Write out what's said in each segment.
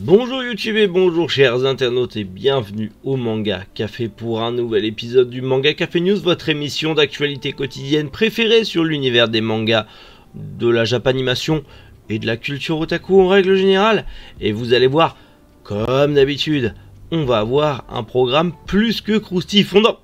Bonjour YouTube et bonjour chers internautes et bienvenue au Manga Café pour un nouvel épisode du Manga Café News, votre émission d'actualité quotidienne préférée sur l'univers des mangas, de la japanimation et de la culture otaku en règle générale. Et vous allez voir, comme d'habitude, on va avoir un programme plus que croustifondant.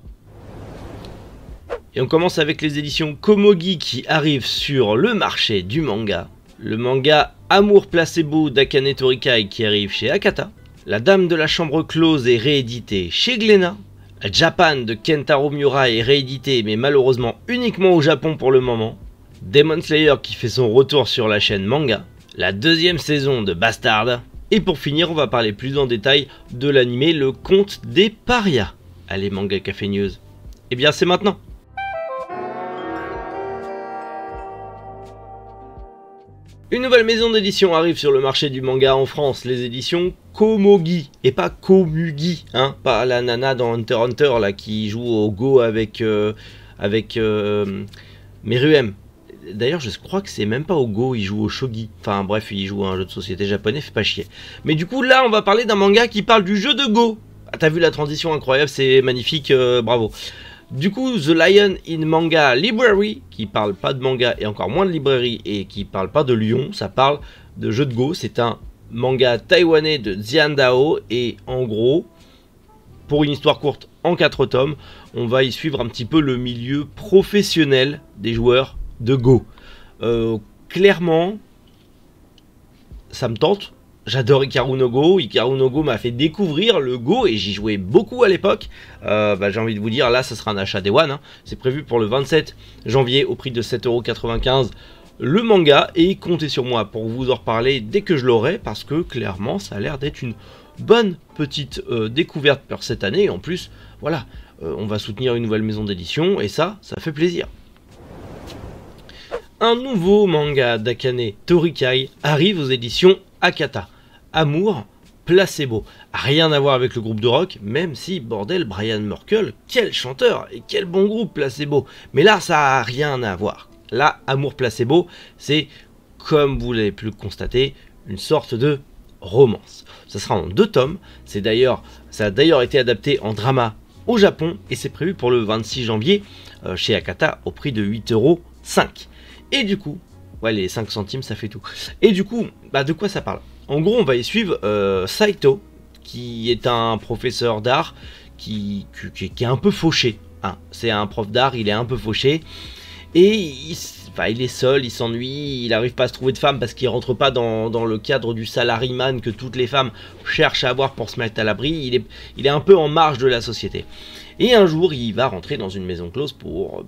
Et on commence avec les éditions Komogi qui arrivent sur le marché du manga. Le manga Amour Placebo d'Akane Torikai qui arrive chez Akata. La Dame de la Chambre Close est rééditée chez Glénat. La Japan de Kentaro Miura est rééditée mais malheureusement uniquement au Japon pour le moment. Demon Slayer qui fait son retour sur la chaîne Manga. La deuxième saison de Bastard. Et pour finir on va parler plus en détail de l'animé Le Conte des Parias. Allez Manga Café News. Et bien c'est maintenant. Une nouvelle maison d'édition arrive sur le marché du manga en France, les éditions Komogi, et pas Komugi, hein, pas la nana dans Hunter x Hunter là, qui joue au Go avec Meruem. D'ailleurs je crois que c'est même pas au Go, il joue au Shogi, enfin bref il joue à un jeu de société japonais, fait pas chier. Mais du coup là on va parler d'un manga qui parle du jeu de Go. Ah, t'as vu la transition incroyable, c'est magnifique, bravo. Du coup, The Lion in Manga Library, qui parle pas de manga et encore moins de librairie et qui parle pas de lion, ça parle de jeu de Go. C'est un manga taïwanais de Xian Dao et en gros, pour une histoire courte en 4 tomes, on va y suivre un petit peu le milieu professionnel des joueurs de Go. Clairement, ça me tente. J'adore Hikaru no Go. Hikaru no Go m'a fait découvrir le Go et j'y jouais beaucoup à l'époque. J'ai envie de vous dire, là, ça sera un achat Day One. Hein. C'est prévu pour le 27 janvier au prix de 7,95 € le manga. Et comptez sur moi pour vous en reparler dès que je l'aurai parce que clairement, ça a l'air d'être une bonne petite découverte pour cette année. Et en plus, voilà, on va soutenir une nouvelle maison d'édition et ça fait plaisir. Un nouveau manga d'Akane Torikai arrive aux éditions Akata. Amour Placebo. Rien à voir avec le groupe de rock, même si, bordel, Brian Merkel, quel chanteur et quel bon groupe Placebo. Mais là, ça a rien à voir. Là, Amour Placebo, c'est, comme vous l'avez pu le constater, une sorte de romance. Ça sera en 2 tomes. Ça a d'ailleurs été adapté en drama au Japon et c'est prévu pour le 26 janvier chez Akata au prix de 8,05 €. Et du coup, ouais, les 5 centimes, ça fait tout. Et du coup, de quoi ça parle? En gros, on va y suivre Saito, qui est un professeur d'art qui est un peu fauché. Hein. C'est un prof d'art, il est un peu fauché. Et il est seul, il s'ennuie, il n'arrive pas à se trouver de femme parce qu'il rentre pas dans le cadre du salaryman que toutes les femmes cherchent à avoir pour se mettre à l'abri. Il est un peu en marge de la société. Et un jour, il va rentrer dans une maison close pour...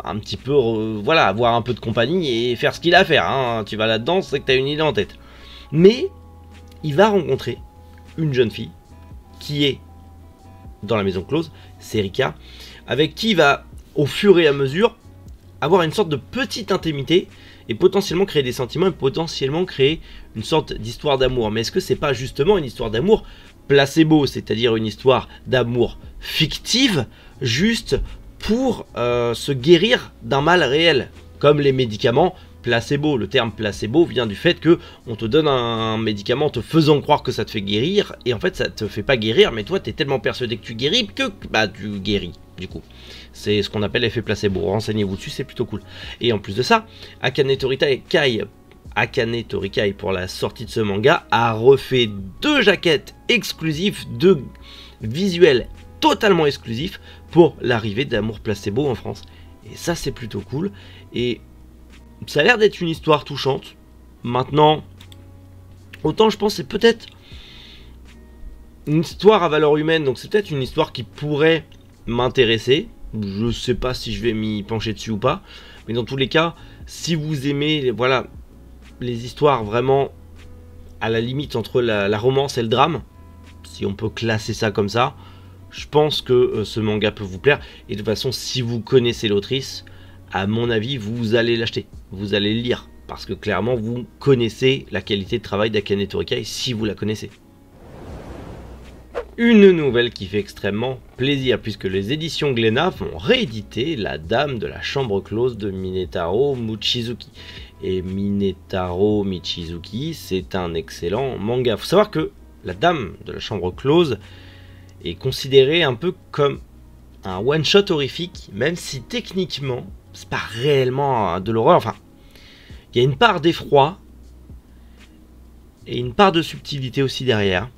un petit peu, voilà, avoir un peu de compagnie et faire ce qu'il a à faire. Hein. Tu vas là-dedans, c'est que tu as une idée en tête. Mais il va rencontrer une jeune fille qui est dans la maison close, c'est Rika, avec qui il va, au fur et à mesure, avoir une sorte de petite intimité et potentiellement créer des sentiments et potentiellement créer une sorte d'histoire d'amour. Mais est-ce que c'est pas justement une histoire d'amour placebo, c'est-à-dire une histoire d'amour fictive, juste pour se guérir d'un mal réel, comme les médicaments placebo. Le terme placebo vient du fait que on te donne un médicament te faisant croire que ça te fait guérir, et en fait ça te fait pas guérir, mais toi tu es tellement persuadé que tu guéris que tu guéris, du coup. C'est ce qu'on appelle l'effet placebo, renseignez-vous dessus, c'est plutôt cool. Et en plus de ça, Akane Torikai, pour la sortie de ce manga, a refait 2 jaquettes exclusives, 2 visuels totalement exclusifs pour l'arrivée d'Amour Placebo en France. Et ça c'est plutôt cool. Et ça a l'air d'être une histoire touchante. Maintenant, autant je pense que c'est peut-être une histoire à valeur humaine. Donc c'est peut-être une histoire qui pourrait m'intéresser. Je sais pas si je vais m'y pencher dessus ou pas. Mais dans tous les cas, si vous aimez voilà, les histoires vraiment à la limite entre la romance et le drame, si on peut classer ça comme ça, je pense que ce manga peut vous plaire. Et de toute façon, si vous connaissez l'autrice, à mon avis, vous allez l'acheter. Vous allez le lire. Parce que clairement, vous connaissez la qualité de travail d'Akane Torikai si vous la connaissez. Une nouvelle qui fait extrêmement plaisir puisque les éditions Glénat vont rééditer La Dame de la Chambre Close de Minetaro Mochizuki. et Minetaro Michizuki, c'est un excellent manga. Faut savoir que La Dame de la Chambre Close est considérée un peu comme un one-shot horrifique, même si techniquement, c'est pas réellement de l'horreur. Enfin, il y a une part d'effroi et une part de subtilité aussi derrière.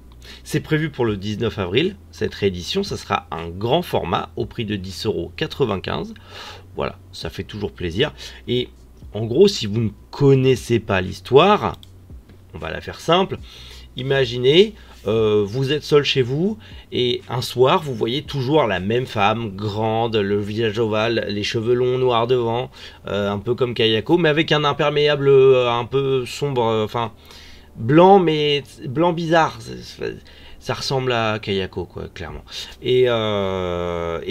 C'est prévu pour le 19 avril, cette réédition, ça sera un grand format au prix de 10,95 €. Voilà, ça fait toujours plaisir. Et en gros, si vous ne connaissez pas l'histoire, on va la faire simple. Imaginez, vous êtes seul chez vous et un soir, vous voyez toujours la même femme, grande, le visage ovale, les cheveux longs noirs devant, un peu comme Kayako, mais avec un imperméable un peu sombre, enfin blanc, mais blanc bizarre. Ça ressemble à Kayako, quoi, clairement. Et elle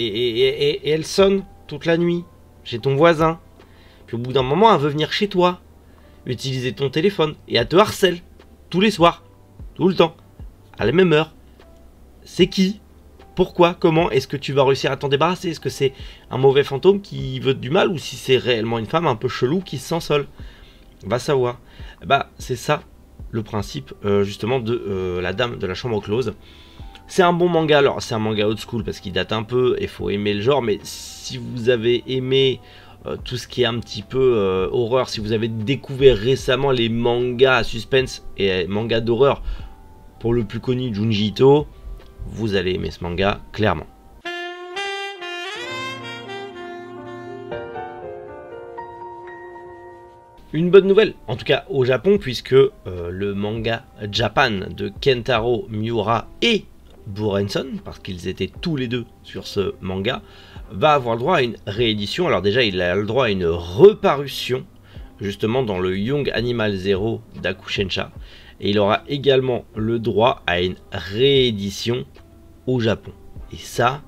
sonne toute la nuit chez ton voisin. Puis au bout d'un moment, elle veut venir chez toi, utiliser ton téléphone, et elle te harcèle tous les soirs, tout le temps, à la même heure. C'est qui? Pourquoi? Comment? Est-ce que tu vas réussir à t'en débarrasser? Est-ce que c'est un mauvais fantôme qui veut du mal, ou si c'est réellement une femme un peu chelou qui se sent seule? Va savoir. Bah, c'est ça le principe justement de La Dame de la Chambre Close. C'est un bon manga. Alors c'est un manga old school parce qu'il date un peu et faut aimer le genre, mais si vous avez aimé tout ce qui est un petit peu horreur, si vous avez découvert récemment les mangas à suspense et mangas d'horreur, pour le plus connu Junji Ito, vous allez aimer ce manga clairement. Une bonne nouvelle, en tout cas au Japon, puisque le manga Japan de Kentaro Miura et Burenson, parce qu'ils étaient tous les deux sur ce manga, va avoir le droit à une réédition. Alors déjà, il a le droit à une reparution, justement dans le Young Animal Zero d'Akusensha, et il aura également le droit à une réédition au Japon. Et ça,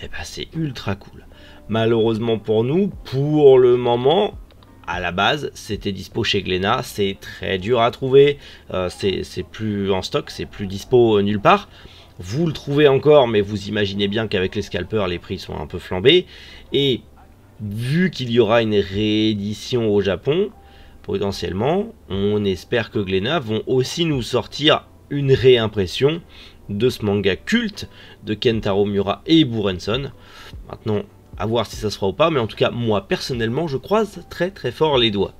eh ben, c'est ultra cool. Malheureusement pour nous, pour le moment, à la base, c'était dispo chez Glénat, c'est très dur à trouver, c'est plus en stock, c'est plus dispo nulle part. Vous le trouvez encore, mais vous imaginez bien qu'avec les scalpers, les prix sont un peu flambés. Et vu qu'il y aura une réédition au Japon, potentiellement, on espère que Glénat vont aussi nous sortir une réimpression de ce manga culte de Kentaro Miura et Burenson. Maintenant, à voir si ça se fera ou pas, mais en tout cas, moi personnellement, je croise très très fort les doigts.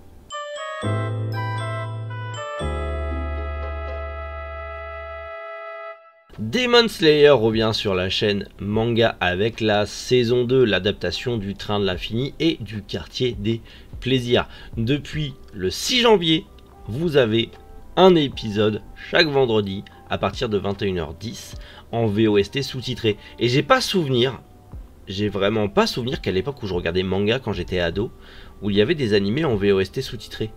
Demon Slayer revient sur la chaîne manga avec la saison 2, l'adaptation du Train de l'Infini et du Quartier des Plaisirs. Depuis le 6 janvier, vous avez un épisode chaque vendredi à partir de 21h10 en VOST sous-titré. Et j'ai vraiment pas souvenir qu'à l'époque où je regardais manga quand j'étais ado, où il y avait des animés en VOST sous-titrés.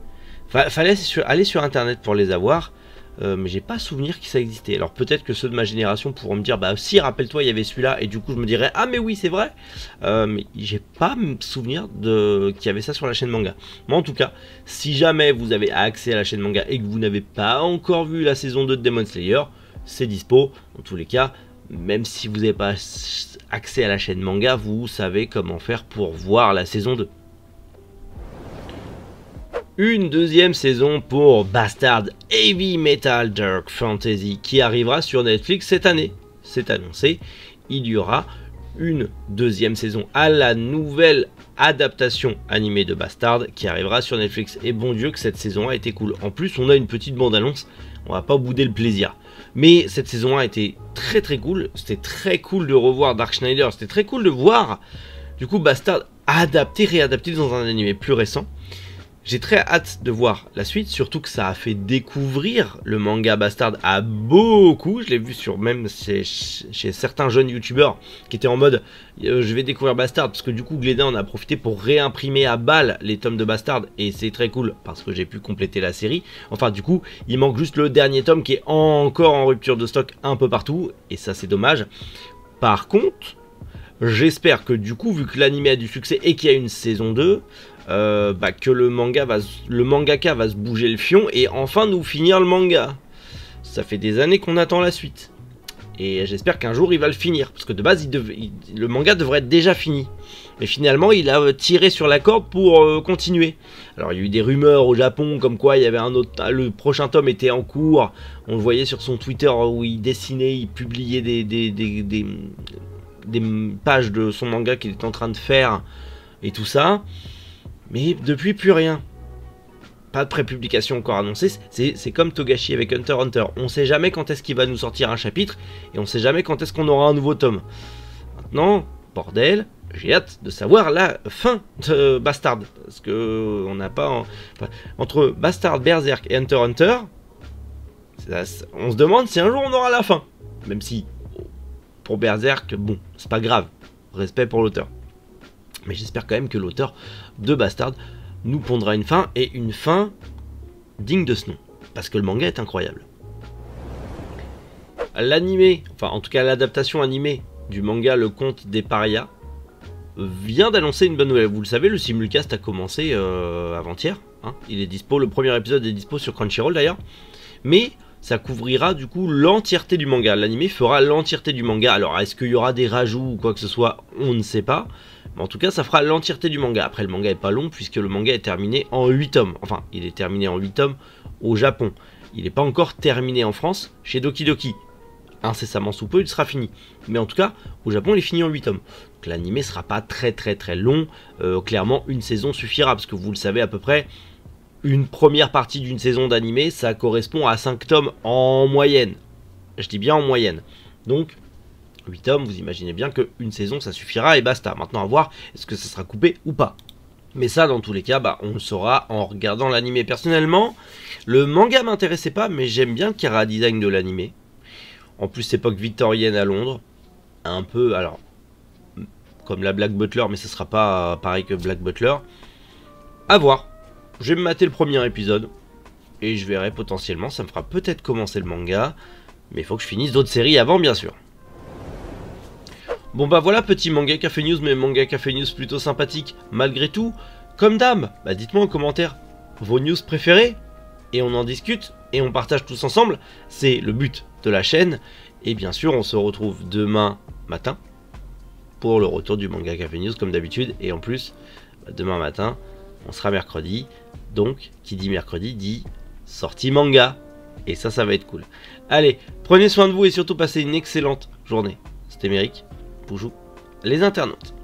Fallait aller sur internet pour les avoir, mais j'ai pas souvenir que ça existait. Alors peut-être que ceux de ma génération pourront me dire, bah si, rappelle-toi, il y avait celui-là, et du coup je me dirais, ah mais oui, c'est vrai, mais j'ai pas souvenir qu'il y avait ça sur la chaîne manga. Mais en tout cas, si jamais vous avez accès à la chaîne manga et que vous n'avez pas encore vu la saison 2 de Demon Slayer, c'est dispo. En tous les cas, même si vous n'avez pas accès à la chaîne manga, vous savez comment faire pour voir la saison 2. Une deuxième saison pour Bastard Heavy Metal Dark Fantasy qui arrivera sur Netflix cette année. C'est annoncé, il y aura une deuxième saison à la nouvelle adaptation animée de Bastard qui arrivera sur Netflix. Et bon Dieu que cette saison a été cool. En plus, on a une petite bande-annonce, on va pas bouder le plaisir. Mais cette saison a été très très cool. C'était très cool de revoir Dark Schneider. C'était très cool de voir du coup Bastard réadapté dans un animé plus récent. J'ai très hâte de voir la suite, surtout que ça a fait découvrir le manga Bastard à beaucoup. Je l'ai vu même chez certains jeunes youtubeurs qui étaient en mode je vais découvrir Bastard, parce que du coup Glénat en a profité pour réimprimer à balle les tomes de Bastard, et c'est très cool parce que j'ai pu compléter la série. Enfin du coup il manque juste le dernier tome qui est encore en rupture de stock un peu partout, et ça c'est dommage. Par contre, j'espère que du coup, vu que l'anime a du succès et qu'il y a une saison 2, que le mangaka va se bouger le fion et enfin nous finir le manga. Ça fait des années qu'on attend la suite. Et j'espère qu'un jour il va le finir, parce que de base le manga devrait être déjà fini. Mais finalement il a tiré sur la corde pour continuer. Alors il y a eu des rumeurs au Japon comme quoi il y avait le prochain tome était en cours. On le voyait sur son Twitter où il dessinait, il publiait des pages de son manga qu'il était en train de faire et tout ça. Mais depuis plus rien. Pas de prépublication encore annoncée, c'est comme Togashi avec Hunter x Hunter. On sait jamais quand est-ce qu'il va nous sortir un chapitre et on sait jamais quand est-ce qu'on aura un nouveau tome. Maintenant, bordel, j'ai hâte de savoir la fin de Bastard. Parce que on n'a pas... Enfin, entre Bastard, Berserk et Hunter x Hunter, on se demande si un jour on aura la fin. Même si, pour Berserk, bon, c'est pas grave. Respect pour l'auteur. Mais j'espère quand même que l'auteur de Bastard nous pondra une fin, et une fin digne de ce nom, parce que le manga est incroyable. L'animé, enfin en tout cas l'adaptation animée du manga Le Conte des Parias, vient d'annoncer une bonne nouvelle. Vous le savez, le simulcast a commencé avant-hier, hein. Il est dispo, le premier épisode est dispo sur Crunchyroll d'ailleurs, mais ça couvrira du coup l'entièreté du manga. L'animé fera l'entièreté du manga. Alors est-ce qu'il y aura des rajouts ou quoi que ce soit, on ne sait pas. Mais en tout cas, ça fera l'entièreté du manga. Après, le manga est pas long puisque le manga est terminé en 8 tomes. Enfin, il est terminé en 8 tomes au Japon. Il n'est pas encore terminé en France chez Doki Doki. Incessamment sous peu, il sera fini. Mais en tout cas, au Japon, il est fini en 8 tomes. Donc l'animé sera pas très long. Clairement, une saison suffira parce que vous le savez à peu près, une première partie d'une saison d'animé, ça correspond à 5 tomes en moyenne. Je dis bien en moyenne. Donc 8 tomes, vous imaginez bien qu'une saison ça suffira et basta. Maintenant à voir est-ce que ça sera coupé ou pas. Mais ça dans tous les cas, bah, on le saura en regardant l'animé. Personnellement, le manga m'intéressait pas, mais j'aime bien le chara design de l'animé. En plus époque victorienne à Londres. Un peu, alors, comme la Black Butler, mais ce sera pas pareil que Black Butler. À voir. Je vais me mater le premier épisode. Et je verrai potentiellement, ça me fera peut-être commencer le manga. Mais il faut que je finisse d'autres séries avant bien sûr. Bon bah voilà, petit manga café news, mais manga café news plutôt sympathique malgré tout. Comme d'hab, bah dites-moi en commentaire vos news préférées et on en discute et on partage tous ensemble. C'est le but de la chaîne. Et bien sûr, on se retrouve demain matin pour le retour du manga café news comme d'habitude. Et en plus, bah, demain matin, on sera mercredi. Donc, qui dit mercredi dit sortie manga. Et ça va être cool. Allez, prenez soin de vous et surtout passez une excellente journée. C'était Méric. Bonjour les internautes.